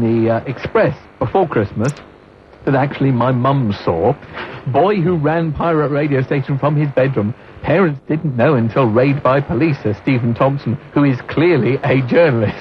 the Express before Christmas that actually my mum saw. Boy who ran pirate radio station from his bedroom. Parents didn't know until raid by police, says Stephen Thompson, who is clearly a journalist.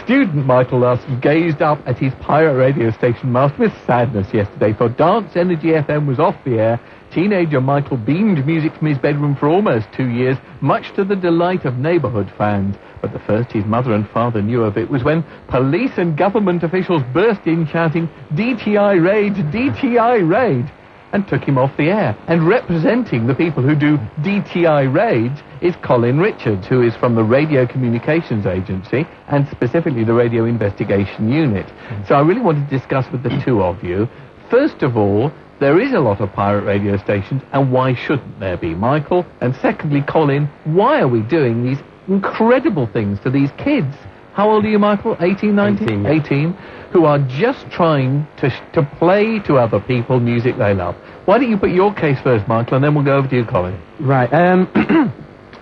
Student Michael Larson gazed up at his pirate radio station mast with sadness yesterday, for Dance Energy FM was off the air. Teenager Michael beamed music from his bedroom for almost 2 years, much to the delight of neighbourhood fans. But the first his mother and father knew of it was when police and government officials burst in shouting, "DTI raid, DTI raid," and took him off the air. And representing the people who do DTI raids is Colin Richards, who is from the Radio Communications Agency and specifically the Radio Investigation Unit. So I really want to discuss with the two of you. First of all, there is a lot of pirate radio stations, and why shouldn't there be, Michael? And secondly, Colin, why are we doing these incredible things to these kids? How old are you, Michael? 18, 19? 18, yeah. 18, who are just trying to play to other people music they love. Why don't you put your case first, Michael, and then we'll go over to you, Colin. Right,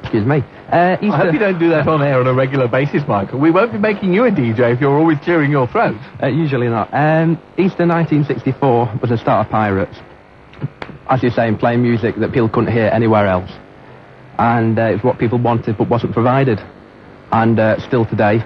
excuse me. I hope you don't do that on air on a regular basis, Michael. We won't be making you a DJ if you're always clearing your throat. Usually not. Easter 1964 was the start of Pirates. As you're saying, playing music that people couldn't hear anywhere else. And it's what people wanted but wasn't provided. And still today,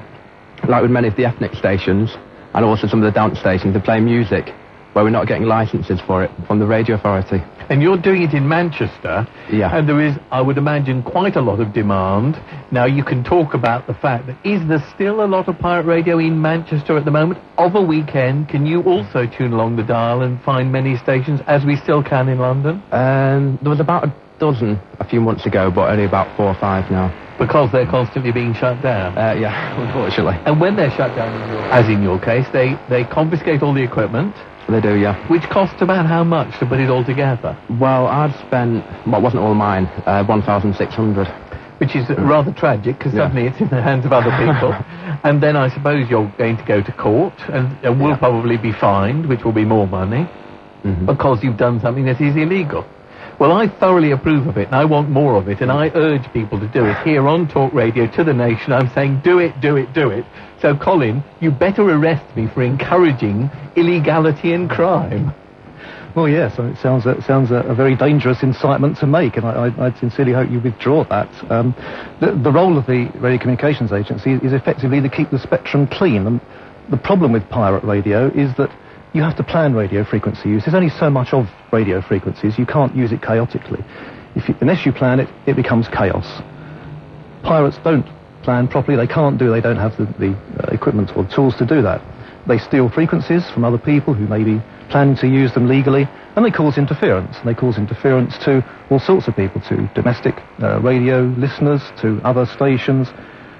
like with many of the ethnic stations, and also some of the dance stations, they're playing music where we're not getting licenses for it from the Radio Authority. And you're doing it in Manchester. Yeah. And there is, I would imagine, quite a lot of demand. Now, you can talk about the fact that is there still a lot of pirate radio in Manchester at the moment? Of a weekend, can you also tune along the dial and find many stations, as we still can in London? There was about a dozen a few months ago, but only about 4 or 5 now. Because they're constantly being shut down? Yeah, unfortunately. And when they're shut down, as in your case, they confiscate all the equipment. They do, yeah. Which costs about how much to put it all together? Well, I've spent, well, it wasn't all mine, 1,600. Which is rather tragic, because suddenly it's in the hands of other people. And then I suppose you're going to go to court, and will probably be fined, which will be more money, because you've done something that is illegal. Well, I thoroughly approve of it, and I want more of it, and I urge people to do it. Here on Talk Radio to the nation, I'm saying do it, do it, do it. So, Colin, you better arrest me for encouraging illegality and crime. Well, yes, it sounds a very dangerous incitement to make, and I sincerely hope you withdraw that. The role of the Radio Communications Agency is effectively to keep the spectrum clean, and the problem with pirate radio is that you have to plan radio frequency use. There's only so much of radio frequencies. You can't use it chaotically. Unless you plan it, it becomes chaos. Pirates don't plan properly. They don't have the equipment or tools to do that. They steal frequencies from other people who may be planning to use them legally, and they cause interference. And they cause interference to all sorts of people, to domestic radio listeners, to other stations.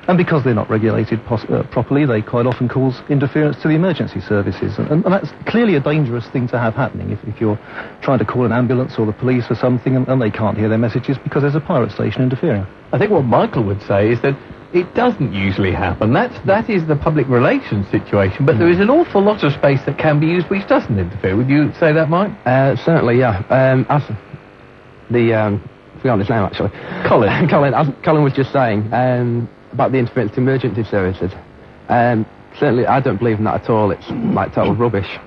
And because they're not regulated properly, they quite often cause interference to the emergency services. And that's clearly a dangerous thing to have happening if you're trying to call an ambulance or the police or something and they can't hear their messages because there's a pirate station interfering. I think what Michael would say is that it doesn't usually happen. That is the public relations situation, but there is an awful lot of space that can be used which doesn't interfere. Would you say that, Mike? Certainly, yeah. As I forgot his name, actually. Colin. As Colin was just saying, about the interference to emergency services. Certainly, I don't believe in that at all. It's like total rubbish.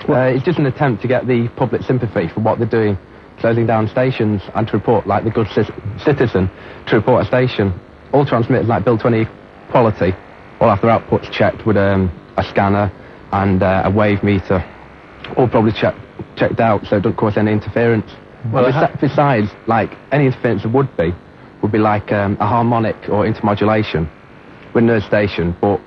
It's just an attempt to get the public sympathy for what they're doing, closing down stations, and to report, like the good citizen, to report a station. All transmitters, like Bill 20 quality, all have their outputs checked with a scanner and a wave meter, all probably checked out so it doesn't cause any interference. Well, besides, like, any interference there would be like a harmonic or intermodulation with no station, but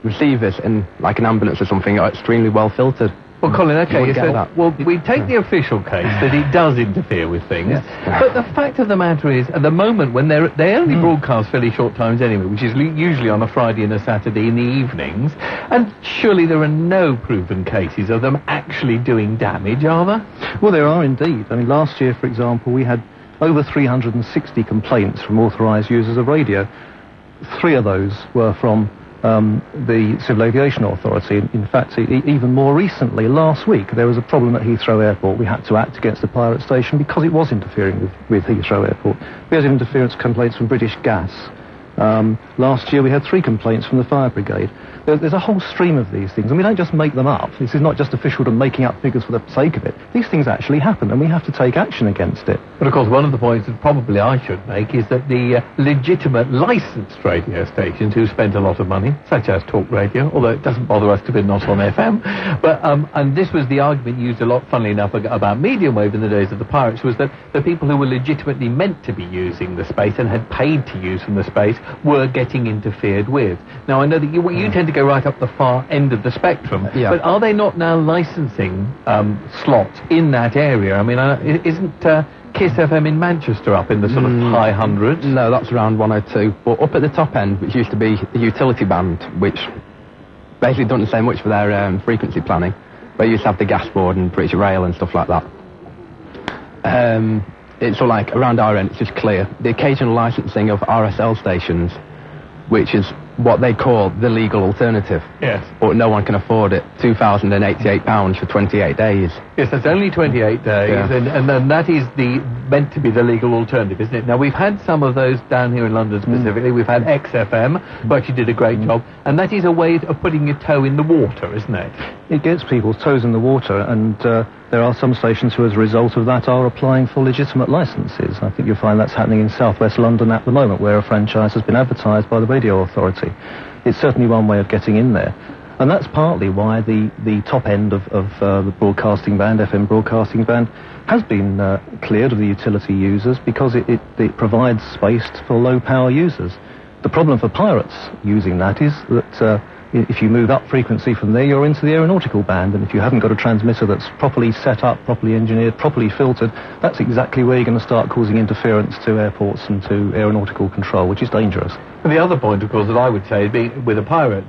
receivers in like an ambulance or something are extremely well filtered. Well, Colin, okay, well, we take the official case that it does interfere with things, but the fact of the matter is, at the moment, when they only broadcast fairly short times anyway, which is usually on a Friday and a Saturday in the evenings, and surely there are no proven cases of them actually doing damage, are there? Well, there are indeed. I mean, last year, for example, we had over 360 complaints from authorised users of radio. 3 of those were from the Civil Aviation Authority. In fact, even more recently, last week, there was a problem at Heathrow Airport. We had to act against the pirate station because it was interfering with Heathrow Airport. We had interference complaints from British Gas, Last year we had 3 complaints from the fire brigade. There's a whole stream of these things, and we don't just make them up. This is not just officialdom making up figures for the sake of it. These things actually happen, and we have to take action against it. But of course, one of the points that probably I should make is that the legitimate licensed radio stations who spent a lot of money, such as Talk Radio, although it doesn't bother us to be not on FM, but and this was the argument used a lot, funnily enough, about medium wave in the days of the pirates, was that the people who were legitimately meant to be using the space and had paid to use from the space were getting interfered with. Now, I know that you tend to go right up the far end of the spectrum, but are they not now licensing slots in that area? I mean, isn't Kiss FM in Manchester up in the sort of high hundreds? No, that's around 102. But up at the top end, which used to be the utility band, which basically doesn't say much for their frequency planning, but used to have the gas board and British Rail and stuff like that. It's all like around our end, it's just clear. The occasional licensing of RSL stations, which is what they call the legal alternative. Yes. But no one can afford it. £2,088 for 28 days. Yes, that's only 28 days, and then that is meant to be the legal alternative, isn't it? Now, we've had some of those down here in London specifically. We've had XFM, who actually did a great job, and that is a way of putting your toe in the water, isn't it? It gets people's toes in the water, and there are some stations who, as a result of that, are applying for legitimate licences. I think you'll find that's happening in southwest London at the moment, where a franchise has been advertised by the Radio Authority. It's certainly one way of getting in there. And that's partly why the top end of the broadcasting band, FM broadcasting band, has been cleared of the utility users, because it provides space for low-power users. The problem for pirates using that is that if you move up frequency from there, you're into the aeronautical band, and if you haven't got a transmitter that's properly set up, properly engineered, properly filtered, that's exactly where you're going to start causing interference to airports and to aeronautical control, which is dangerous. And the other point, of course, that I would say, with a pirate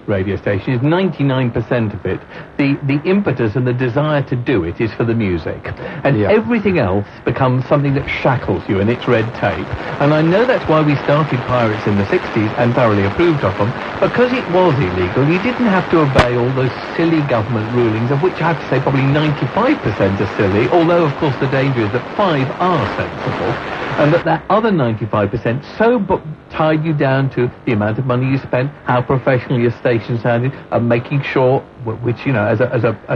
radio station, is 99% of it, the impetus and the desire to do it is for the music. And everything else becomes something that shackles you, and it's red tape. And I know that's why we started pirates in the 60s and thoroughly approved of them. Because it was illegal, you didn't have to obey all those silly government rulings, of which I have to say probably 95% are silly, although, of course, the danger is that 5 are sensible, and that other 95% so tied you down to the amount of money you spent, how professional your station sounded, and making sure, which, you know, as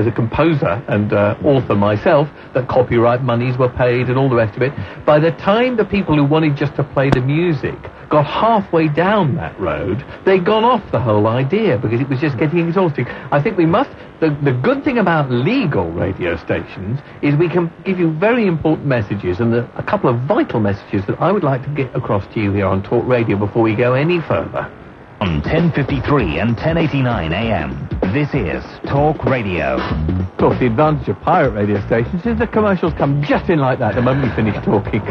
a composer and author myself, that copyright monies were paid and all the rest of it. By the time the people who wanted just to play the music got halfway down that road, they'd gone off the whole idea, because it was just getting exhausting. I think we must... The good thing about legal radio stations is we can give you very important messages, and a couple of vital messages that I would like to get across to you here on Talk Radio before we go any further. On 10:53 and 10:89 a.m. This is Talk Radio. Of course, the advantage of pirate radio stations is the commercials come just in like that the moment we finish talking.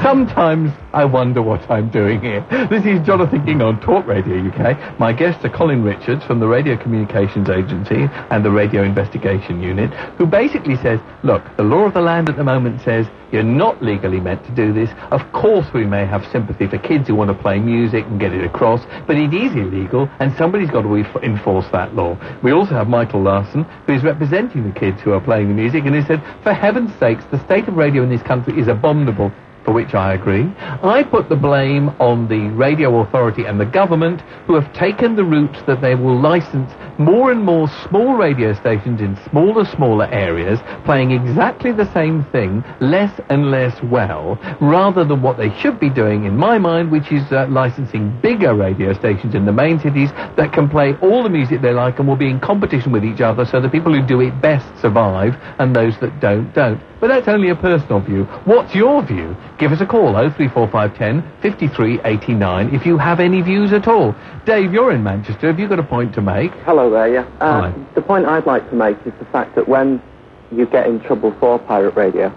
Sometimes I wonder what I'm doing here. This is Jonathan King on Talk Radio UK. My guests are Colin Richards from the Radio Communications Agency and the Radio Investigation Unit, who basically says, look, the law of the land at the moment says you're not legally meant to do this. Of course we may have sympathy for kids who want to play music and get it across, but it is illegal, and somebody's got to enforce that law. We also have Michael Larson, who is representing the kids who are playing the music, and he said, for heaven's sakes, the state of radio in this country is abominable, for which I agree. I put the blame on the Radio Authority and the government, who have taken the route that they will license more and more small radio stations in smaller areas, playing exactly the same thing, less and less well, rather than what they should be doing, in my mind, which is licensing bigger radio stations in the main cities that can play all the music they like and will be in competition with each other, so the people who do it best survive, and those that don't. But that's only a personal view. What's your view? Give us a call, 034510 5389, if you have any views at all. Dave, you're in Manchester. Have you got a point to make? Hello there, yeah. Hi. The point I'd like to make is the fact that when you get in trouble for pirate radio,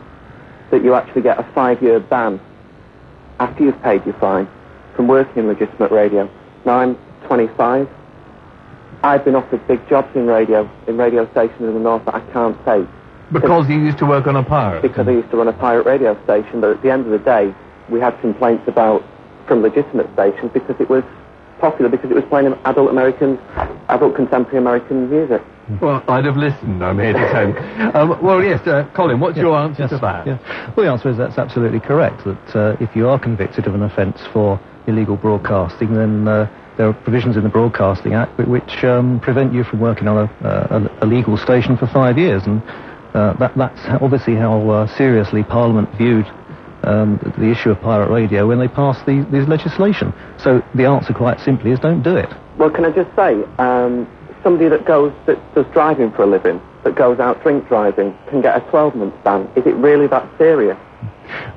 that you actually get a 5-year ban after you've paid your fine from working in legitimate radio. Now, I'm 25. I've been offered big jobs in radio stations in the north that I can't take. Because you used to work on a pirate? Because I used to run a pirate radio station, but at the end of the day, we had complaints from legitimate stations because it was popular, because it was playing adult contemporary American music. Well, I'd have listened, I'm here to say. Well, yes, Colin, what's your answer to that? Yeah. Well, the answer is that's absolutely correct, that if you are convicted of an offence for illegal broadcasting, then there are provisions in the Broadcasting Act which prevent you from working on a legal station for 5 years, and that's obviously how seriously Parliament viewed the issue of pirate radio when they passed these legislation. So the answer, quite simply, is don't do it. Well, can I just say, somebody that does driving for a living, that goes out drink driving, can get a 12-month ban. Is it really that serious?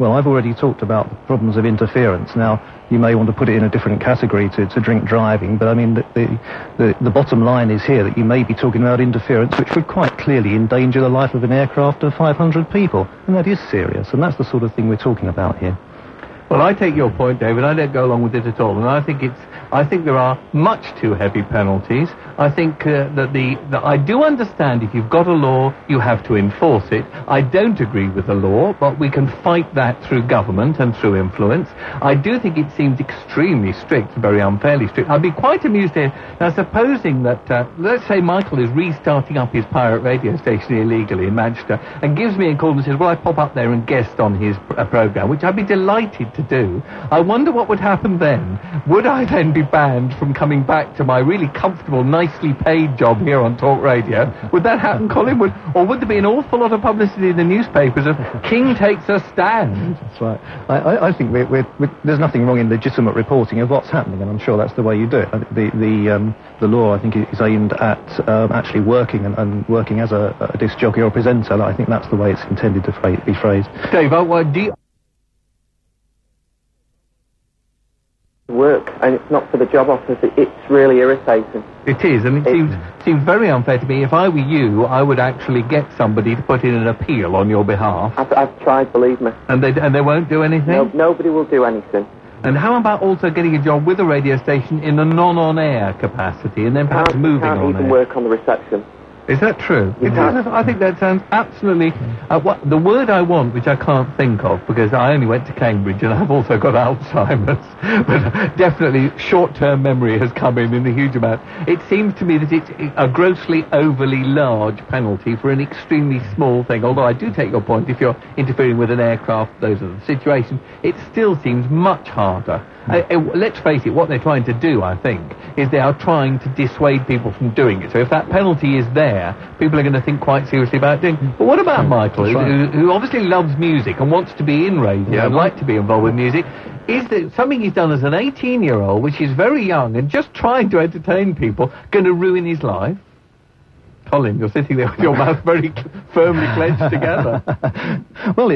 Well, I've already talked about the problems of interference. Now, you may want to put it in a different category to drink driving, but I mean, the bottom line is here that you may be talking about interference which would quite clearly endanger the life of an aircraft of 500 people, and that is serious, and that's the sort of thing we're talking about here. Well, I take your point, David. I don't go along with it at all, and I think there are much too heavy penalties. I think that I do understand if you've got a law, you have to enforce it. I don't agree with the law, but we can fight that through government and through influence. I do think it seems extremely strict, very unfairly strict. I'd be quite amused here. Now, supposing that, let's say Michael is restarting up his pirate radio station illegally in Manchester and gives me a call and says, well, I pop up there and guest on his programme, which I'd be delighted to do. I wonder what would happen then. Would I then be banned from coming back to my really comfortable, nicely paid job here on Talk Radio? Would that happen, Colin? Or would there be an awful lot of publicity in the newspapers of King takes a stand? That's right. I think there's nothing wrong in legitimate reporting of what's happening, and I'm sure that's the way you do it. The law, I think, is aimed at actually working and working as a disc jockey or a presenter. I think that's the way it's intended to be phrased. Dave, do you... work, and it's not for the job offers. It's really irritating. It is, and it seems very unfair to me. If I were you, I would actually get somebody to put in an appeal on your behalf. I've tried, believe me. And they won't do anything? No, nobody will do anything. And how about also getting a job with a radio station in a non-on-air capacity, and then perhaps moving on air? Can't even work on the reception. Is that true? I think that sounds absolutely... the word I want, which I can't think of, because I only went to Cambridge and I've also got Alzheimer's, but definitely short-term memory has come in a huge amount. It seems to me that it's a grossly overly large penalty for an extremely small thing, although I do take your point, if you're interfering with an aircraft, those are the situations, it still seems much harder. Let's face it, what they're trying to do, I think, is they are trying to dissuade people from doing it. So if that penalty is there, people are going to think quite seriously about doing it. But what about Michael, who obviously loves music and wants to be in radio and like to be involved with music? Is there something he's done as an 18-year-old, which is very young and just trying to entertain people, going to ruin his life? Colin, you're sitting there with your mouth very firmly clenched together. Well,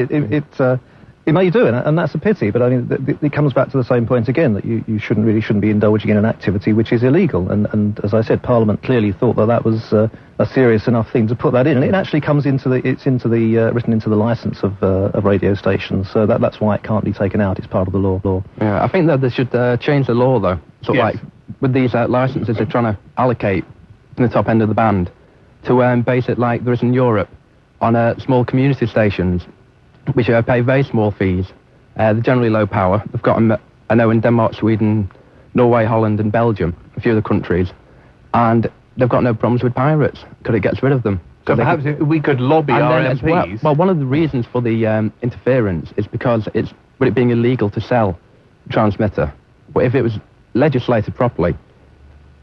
it may do, and that's a pity, but I mean, it comes back to the same point again, that you shouldn't be indulging in an activity which is illegal, and as I said, Parliament clearly thought that was a serious enough thing to put that in, and it actually comes written into the licence of radio stations, so that's why it can't be taken out. It's part of the law. Yeah, I think that they should change the law, though. Like, with these licences they're trying to allocate from the top end of the band to base it like there is in Europe on small community stations, which pay very small fees. They're generally low power. They've got them, I know, in Denmark, Sweden, Norway, Holland and Belgium, a few of the countries, and they've got no problems with pirates because it gets rid of them. So perhaps we could lobby our MPs. Well, one of the reasons for the interference is because with it being illegal to sell a transmitter. But if it was legislated properly,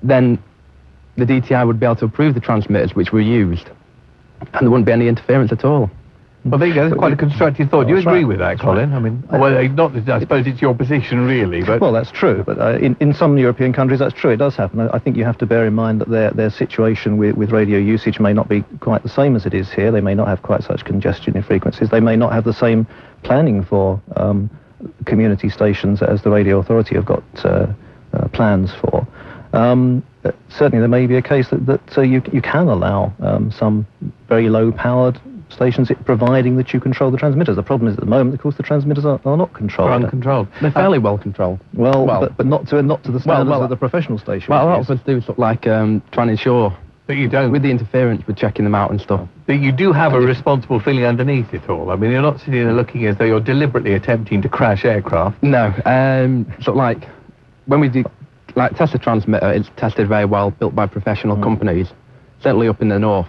then the DTI would be able to approve the transmitters which were used, and there wouldn't be any interference at all. Well, there you go. That's quite a constructive thought. Do you agree with that, Colin? Right. I mean, I suppose it's your position, really, but... Well, that's true, but in some European countries, that's true. It does happen. I think you have to bear in mind that their situation with radio usage may not be quite the same as it is here. They may not have quite such congestion in frequencies. They may not have the same planning for community stations as the Radio Authority have got plans for. Certainly, there may be a case that you can allow some very low-powered stations, providing that you control the transmitters. The problem is, at the moment, of course, the transmitters are not controlled. They're uncontrolled. They're fairly well controlled. Well, but not to the standards of the professional station. Well, a lot of us do sort of like trying to ensure. But you don't. With the interference, with checking them out and stuff. But you do have a responsible feeling underneath it all. I mean, you're not sitting there looking as though you're deliberately attempting to crash aircraft. No. Sort of like, when we do, like, test a transmitter, it's tested very well, built by professional companies, certainly up in the north.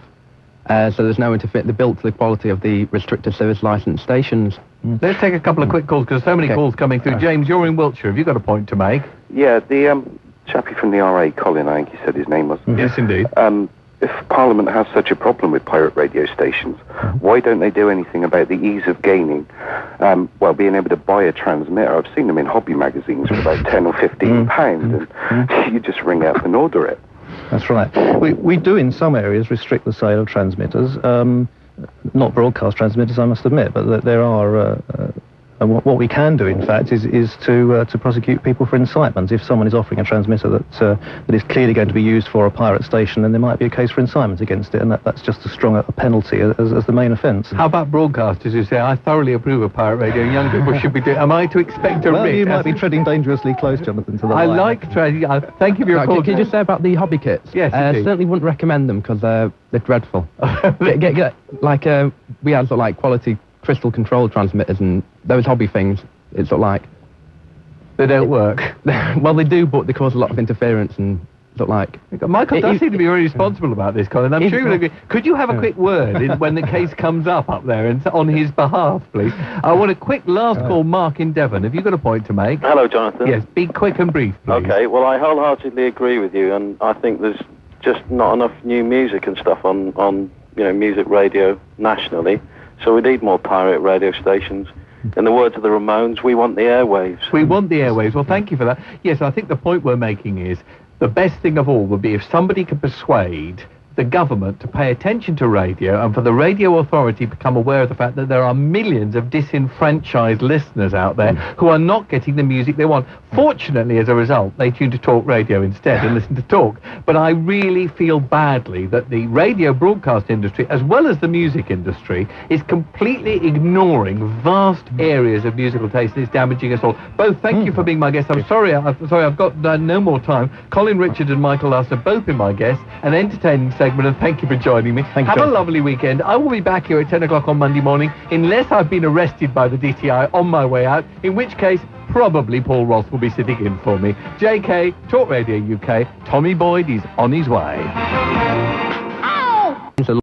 So there's no interference. They're built to the quality of the restricted service licensed stations. Let's take a couple of quick calls, because so many calls coming through. James, you're in Wiltshire. Have you got a point to make? Yeah, the chappie from the RA, Colin, I think he said his name was. Yes, indeed. If Parliament has such a problem with pirate radio stations, why don't they do anything about the ease of gaining, being able to buy a transmitter? I've seen them in hobby magazines for about 10 or 15 pounds, and you just ring up and order it. That's right. We do in some areas restrict the sale of transmitters, not broadcast transmitters, I must admit, but there are. What we can do, in fact, is to prosecute people for incitement. If someone is offering a transmitter that is clearly going to be used for a pirate station, then there might be a case for incitement against it, and that's just as strong a penalty as the main offence. How about broadcasters who say, I thoroughly approve of pirate radio, young people should be doing... Am I to expect a writ? You might be treading dangerously close, Jonathan, to the line. I like treading... Thank you for your call. Can you just say about the hobby kits? Yes, certainly wouldn't recommend them, because they're dreadful. We had sort of like quality crystal control transmitters, and those hobby things, it's sort of like... They don't work. Well, they do, but they cause a lot of interference and sort of like... Michael does seem to be very responsible about this, Colin. I'm sure you would agree. Could you have a quick word when the case comes up there and on his behalf, please? I want a quick last call, Mark in Devon. Have you got a point to make? Hello, Jonathan. Yes, be quick and brief, please. Okay, well, I wholeheartedly agree with you, and I think there's just not enough new music and stuff on music radio nationally. So we need more pirate radio stations. In the words of the Ramones, we want the airwaves. We want the airwaves. Well, thank you for that. Yes, I think the point we're making is the best thing of all would be if somebody could persuade the government to pay attention to radio, and for the radio authority to become aware of the fact that there are millions of disenfranchised listeners out there who are not getting the music they want. Fortunately, as a result, they tune to talk radio instead and listen to talk. But I really feel badly that the radio broadcast industry, as well as the music industry, is completely ignoring vast areas of musical taste, and it's damaging us all. Both, thank you for being my guest. I'm sorry I've got no more time. Colin Richard and Michael Last have both been my guests. An entertaining segment, and thank you for joining me. Have a lovely weekend. I will be back here at 10 o'clock on Monday morning, unless I've been arrested by the DTI on my way out, in which case probably Paul Ross will be sitting in for me. JK, Talk Radio UK, Tommy Boyd is on his way.